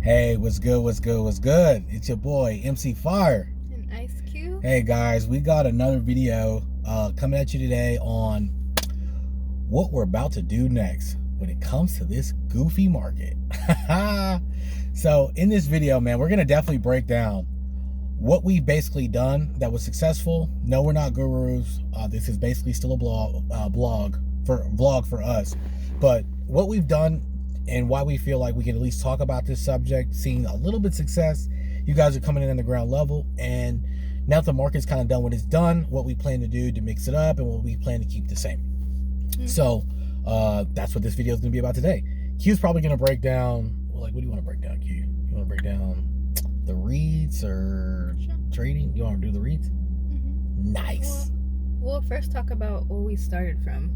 Hey, what's good? What's good? What's good? It's your boy MC Fire. An ice cube? Hey guys, we got another video coming at you today on what we're about to do next when it comes to this goofy market. So in this video, man, we're gonna definitely break down what we've basically done that was successful. No, we're not gurus. This is basically still a vlog for us, but what we've done and why we feel like we can at least talk about this subject, seeing a little bit of success. You guys are coming in on the ground level, and now that the market's kind of done what it's done, what we plan to do to mix it up and what we plan to keep the same. So that's what this video is going to be about today. Q's probably going to break down, like, what do you want to break down, Q? You want to break down the REITs or trading? You want to do the REITs? Nice. We'll first talk about where we started from.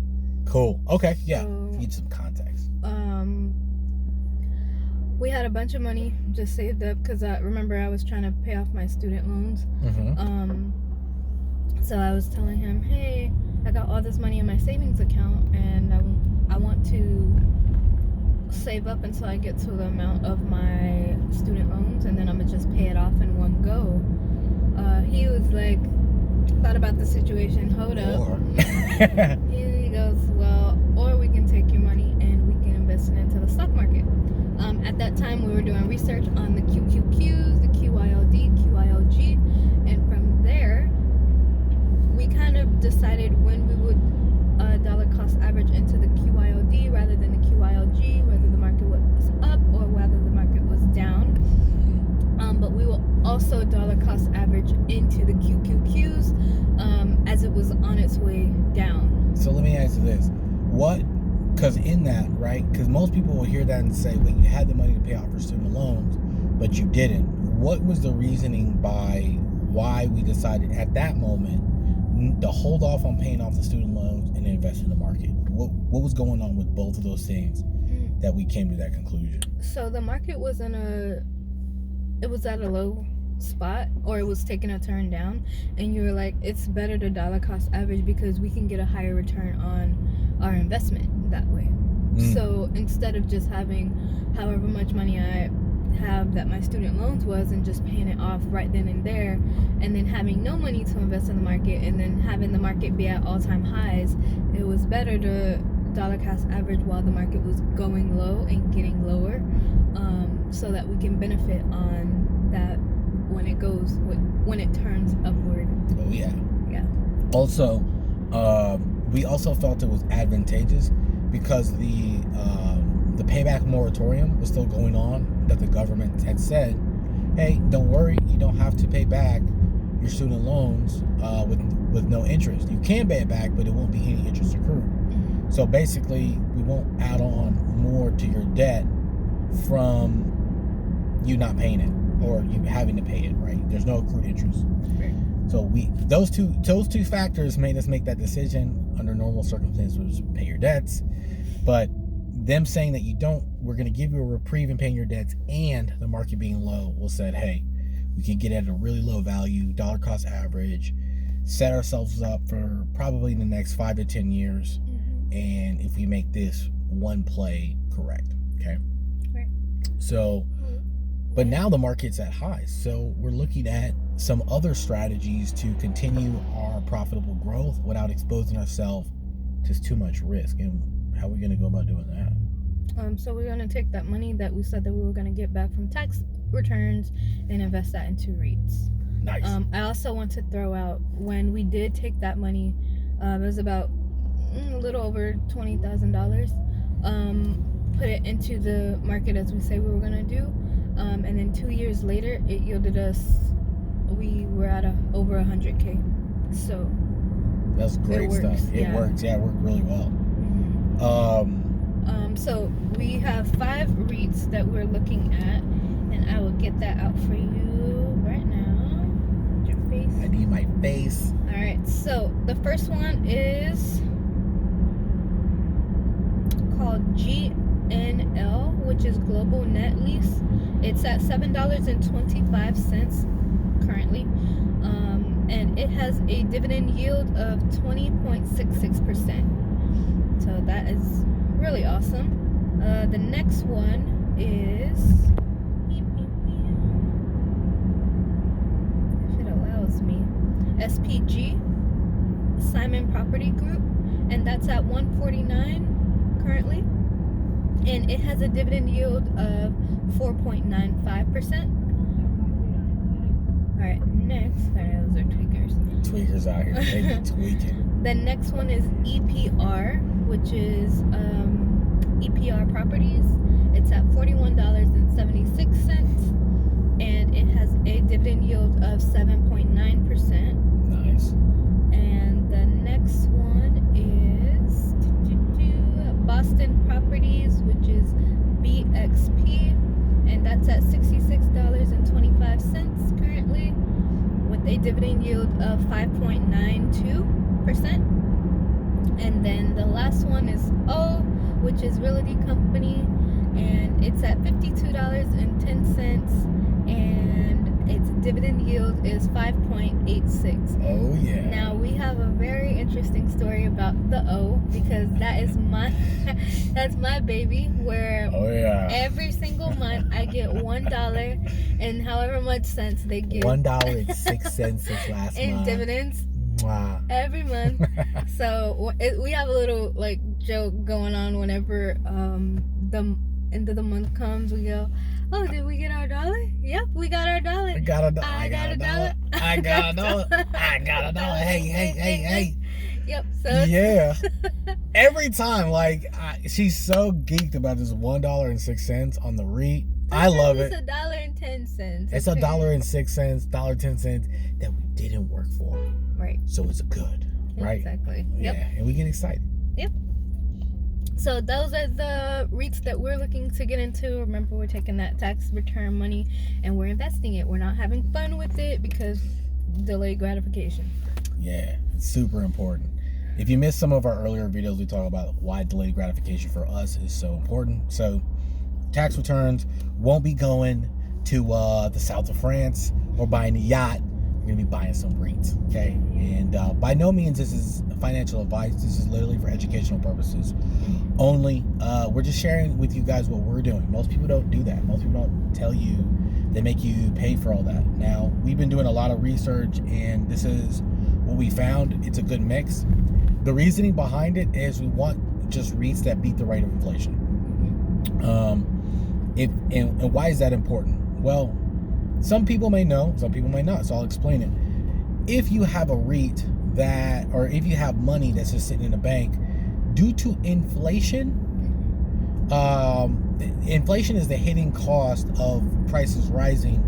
Cool. Okay. Yeah. Need some context. We had a bunch of money just saved up because remember I was trying to pay off my student loans. So I was telling him, hey, I got all this money in my savings account and I want to save up until I get to the amount of my student loans, and then I'm gonna just pay it off in one go. He was like, thought about the situation. Hold up. He goes, well, or we can take your money and we can invest it into the stock market. At that time, we were doing research on the QQQs, the QYLD, QYLG, and from there, we kind of decided when we would dollar cost average into the QYLD rather than the QYLG, whether the market was up or whether the market was down. But we will also dollar cost average into the QQQs as it was on its way down. So let me ask you this. Because in that, right, because most people will hear that and say, well, you had the money to pay off your student loans, but you didn't. What was the reasoning by why we decided at that moment to hold off on paying off the student loans and invest in the market? What was going on with both of those things that we came to that conclusion? So the market was at a low spot, or it was taking a turn down, and you were like, it's better to dollar cost average because we can get a higher return on our investment that way. So instead of just having however much money I have that my student loans was and just paying it off right then and there, and then having no money to invest in the market, and then having the market be at all-time highs, it was better to dollar cost average while the market was going low and getting lower, so that we can benefit on that when it turns upward. Oh yeah. Also, we also felt it was advantageous because the payback moratorium was still going on, that the government had said, hey, don't worry, you don't have to pay back your student loans with no interest. You can pay it back, but it won't be any interest accrued. So basically, we won't add on more to your debt from you not paying it or you having to pay it, right? There's no accrued interest. Right. So those two factors made us make that decision. Under normal circumstances, pay your debts, but them saying that we're going to give you a reprieve in paying your debts, and the market being low, we said, hey, we can get at a really low value, dollar cost average, set ourselves up for probably the next 5 to 10 years. And if we make this one play correct, okay? Right. So, but now the market's at highs, so we're looking at some other strategies to continue our profitable growth without exposing ourselves to too much risk. And how are we going to go about doing that? So we're going to take that money that we said that we were going to get back from tax returns and invest that into REITs. Nice. I also want to throw out, when we did take that money, it was about a little over $20,000, put it into the market as we say we were going to do, and then 2 years later it yielded us, we were at over 100K. So that's great stuff. It works. Yeah, it worked really well. So we have 5 REITs that we're looking at, and I will get that out for you right now. Your face. I need my face. All right. So the first one is called GNL, which is Global Net Lease. It's at $7.25 currently, and it has a dividend yield of 20.66%. So that is really awesome. The next one is SPG, Simon Property Group, and that's at 149 currently, and it has a dividend yield of 4.95%. All right, next, sorry, those are tweakers. Tweakers out here, they be tweaking. The next one is EPR, which is EPR Properties. It's at $41.76, and it has a dividend yield of 7.9%. Nice. And the next one is Boston Properties, which is BXP, and that's at $66.25 currently, with a dividend yield of 5.92%. And then the last one is O, which is Realty Company, and it's at $52.10, and its dividend yield is 5.86. Oh yeah. Now we have a very interesting story about the O, because that is that's my baby, where Oh yeah. every single month I get $1 and however much cents they give $1.06 since last in month. dividends. Wow. Every month. So we have a little like joke going on whenever the end of the month comes. We go, oh, did we get our dollar? Yep, we got our dollar. I got a dollar. I got a dollar. I got a dollar. I got a dollar. Hey. Yep. So Yeah. Every time, like, she's so geeked about this $1.06 on the REIT. I love it. It's $1.10. It's $1.06, $1.10 that we didn't work for. Right. So it's good, right? Exactly. Yeah, Yep. and we get excited. Yep. So those are the REITs that we're looking to get into. Remember, we're taking that tax return money and we're investing it. We're not having fun with it because delayed gratification. Yeah, it's super important. If you missed some of our earlier videos, we talk about why delayed gratification for us is so important. So tax returns won't be going to the south of France or buying a yacht. We're going to be buying some REITs, okay? And by no means this is financial advice. This is literally for educational purposes only. We're just sharing with you guys what we're doing. Most people don't do that. Most people don't tell you, they make you pay for all that. Now, we've been doing a lot of research, and this is what we found. It's a good mix. The reasoning behind it is we want just REITs that beat the rate of inflation. And why is that important? Well, some people may know, some people may not, so I'll explain it. If you have a REIT that, or if you have money that's just sitting in a bank, due to inflation, inflation is the hidden cost of prices rising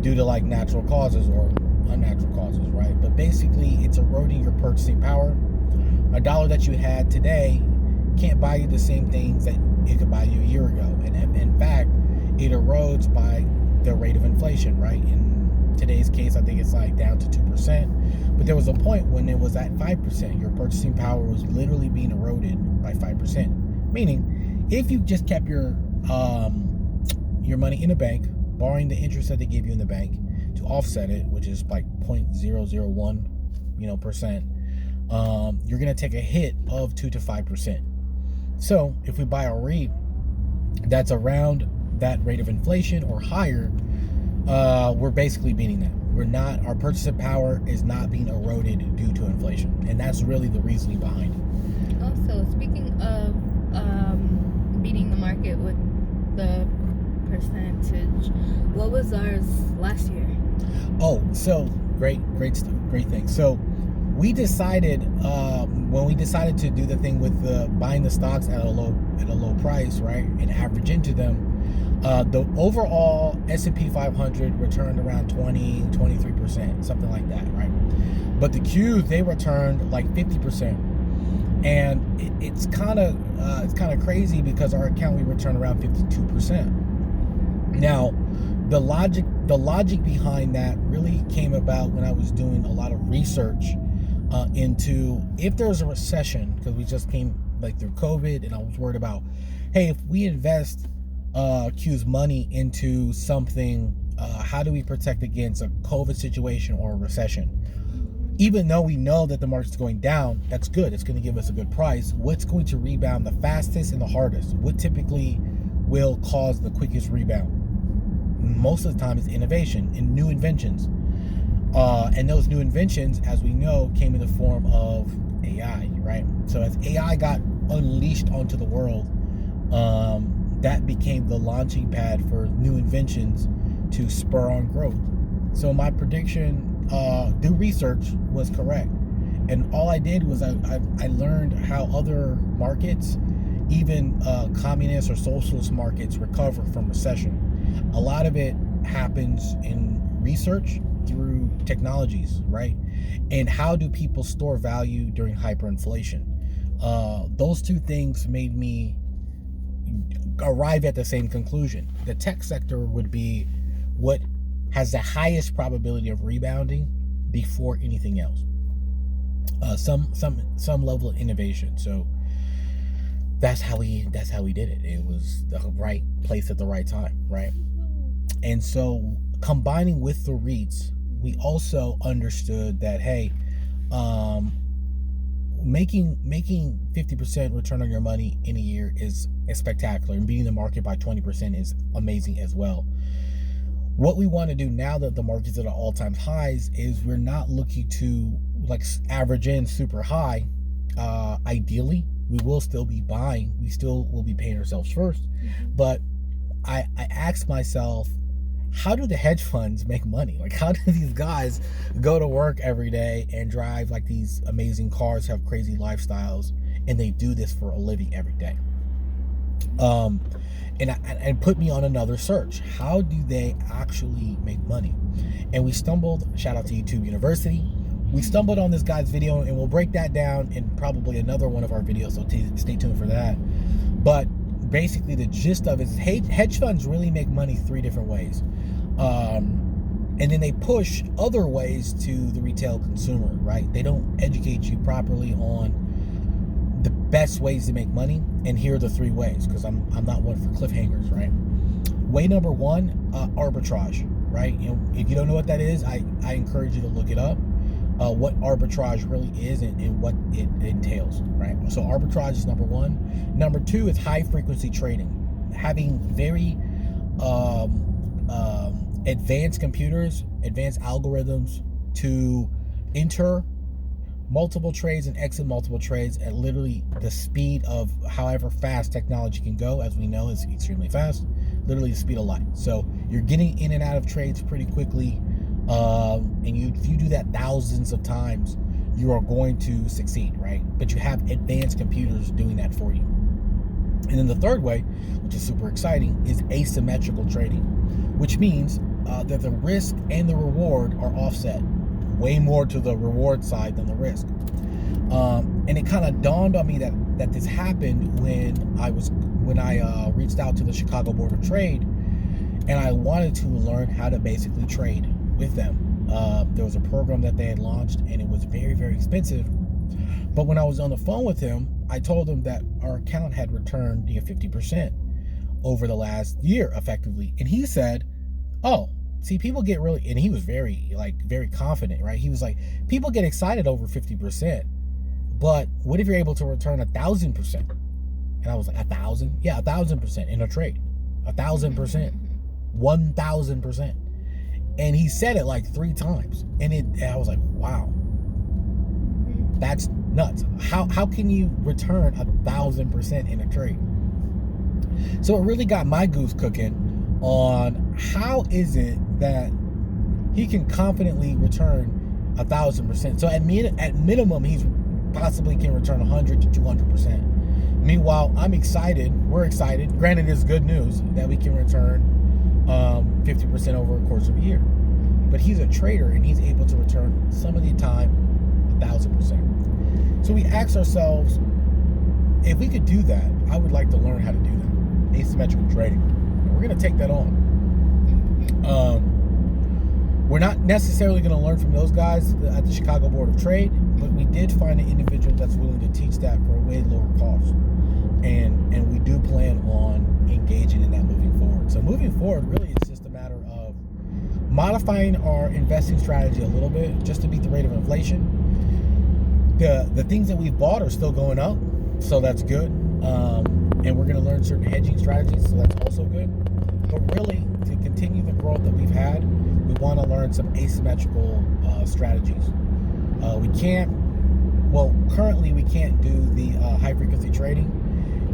due to like natural causes or unnatural causes, right? But basically, it's eroding your purchasing power. A dollar that you had today can't buy you the same things that it could buy you a year ago. And in fact, it erodes by the rate of inflation, right? In today's case, I think it's like down to 2%. But there was a point when it was at 5%. Your purchasing power was literally being eroded by 5%. Meaning, if you just kept your money in a bank, borrowing the interest that they give you in the bank to offset it, which is like 0.001, percent, you're gonna take a hit of 2 to 5%. So if we buy a REIT that's around that rate of inflation or higher, we're basically beating that. Our purchasing power is not being eroded due to inflation, and that's really the reasoning behind it. Also, speaking of beating the market with the percentage, what was ours last year? Oh, so great thing. So we decided when we decided to do the thing with buying the stocks at a low price, right, and average into them, the overall S&P 500 returned around 23%, something like that, right? But the Qs, they returned like 50%, and it's kind of crazy because our account, we returned around 52%. Now, the logic behind that really came about when I was doing a lot of research into if there's a recession, because we just came like through COVID, and I was worried about, hey, if we invest Q's money into something, how do we protect against a COVID situation or a recession? Even though we know that the market's going down, that's good. It's going to give us a good price. What's going to rebound the fastest and the hardest? What typically will cause the quickest rebound? Most of the time is innovation and new inventions. And those new inventions, as we know, came in the form of AI, right? So as AI got unleashed onto the world, that became the launching pad for new inventions to spur on growth. So my prediction, through research, was correct. And all I did was I learned how other markets, even communist or socialist markets, recover from recession. A lot of it happens in research through technologies, right? And how do people store value during hyperinflation? Those two things made me arrive at the same conclusion. The tech sector would be what has the highest probability of rebounding before anything else. Some level of innovation. So that's how we did it. It was the right place at the right time, right? And so combining with the REITs, we also understood that, hey, making 50% return on your money in a year is spectacular, and beating the market by 20% is amazing as well. What we want to do now that the market's at all-time highs is we're not looking to like average in super high. Ideally, we will still be buying. We still will be paying ourselves first. But I asked myself, how do the hedge funds make money? Like, how do these guys go to work every day and drive like these amazing cars, have crazy lifestyles, and they do this for a living every day? And put me on another search. How do they actually make money? And we stumbled, shout out to YouTube University, we stumbled on this guy's video, and we'll break that down in probably another one of our videos, so stay tuned for that. But basically the gist of it is hedge funds really make money three different ways. And then they push other ways to the retail consumer, right? They don't educate you properly on the best ways to make money, and here are the three ways, because I'm not one for cliffhangers, right? Way number one, arbitrage, right? You know, if you don't know what that is, I encourage you to look it up. What arbitrage really is and what it entails, right? So arbitrage is number one. Number two is high frequency trading, having very advanced computers, advanced algorithms to enter multiple trades and exit multiple trades at literally the speed of however fast technology can go. As we know, it's extremely fast, literally the speed of light. So you're getting in and out of trades pretty quickly. And if you do that thousands of times, you are going to succeed, right? But you have advanced computers doing that for you. And then the third way, which is super exciting, is asymmetrical trading, which means that the risk and the reward are offset, way more to the reward side than the risk. And it kind of dawned on me that this happened when I reached out to the Chicago Board of Trade, and I wanted to learn how to basically trade with them. There was a program that they had launched, and it was very, very expensive. But when I was on the phone with him, I told him that our account had returned 50% over the last year, effectively. And he said, "Oh, see, people get really," and he was very confident, right? He was like, "People get excited over 50%, but what if you're able to return 1,000%?" And I was like, 1,000? Yeah, 1,000% in a trade, 1,000%, 1,000%. And he said it like 3 times, and I was like, wow, that's nuts. How can you return 1,000% in a trade? So it really got my goose cooking on how is it that he can confidently return 1,000%. So at minimum, he's possibly can return 100 to 200%. Meanwhile, I'm excited. We're excited. Granted, it's good news that we can return 50% over a course of a year. But he's a trader, and he's able to return some of the time 1,000%. So we asked ourselves, if we could do that, I would like to learn how to do that. Asymmetrical trading. And we're going to take that on. We're not necessarily going to learn from those guys at the Chicago Board of Trade, but we did find an individual that's willing to teach that for a way lower cost. And we do plan on engaging in that moving forward. So moving forward, really, it's just a matter of modifying our investing strategy a little bit just to beat the rate of inflation. The things that we've bought are still going up, so that's good. And we're going to learn certain hedging strategies, so that's also good. But really, to continue the growth that we've had, we want to learn some asymmetrical strategies. Currently we can't do the high frequency trading,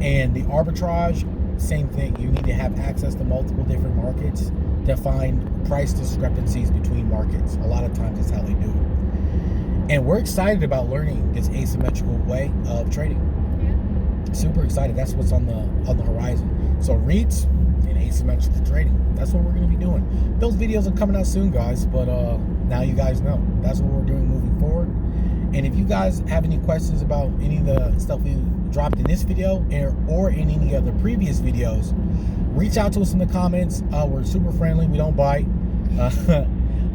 and the arbitrage, same thing. You need to have access to multiple different markets to find price discrepancies between markets. A lot of times that's how they do it. And we're excited about learning this asymmetrical way of trading. Yeah. Super excited. That's what's on the horizon. So REITs and asymmetrical trading. That's what we're going to be doing. Those videos are coming out soon, guys. But now you guys know. That's what we're doing moving forward. And if you guys have any questions about any of the stuff we dropped in this video or in any of the previous videos, reach out to us in the comments. We're super friendly. We don't bite.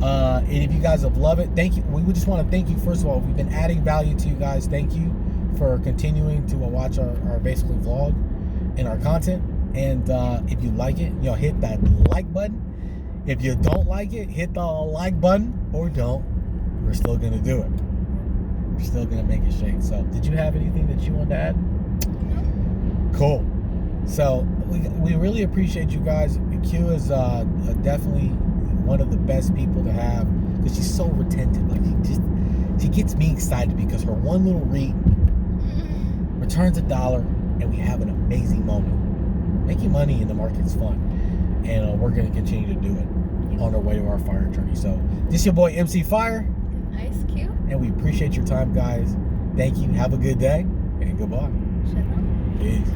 And if you guys have loved it, thank you. We would just want to thank you. First of all, we've been adding value to you guys. Thank you for continuing to watch our basically vlog and our content. And if you like it, hit that like button. If you don't like it, hit the like button or don't. We're still going to do it. We're still going to make it shake. So did you have anything that you wanted to add? Cool. So we really appreciate you guys. Q is definitely one of the best people to have because she's so retentive. Like she gets me excited because her one little REIT returns $1 and we have an amazing moment. Making money in the market's fun, and we're going to continue to do it on our way to our fire journey. So this is your boy MC Fire. Ice Cube. And we appreciate your time, guys. Thank you. Have a good day and goodbye. Shalom. Peace.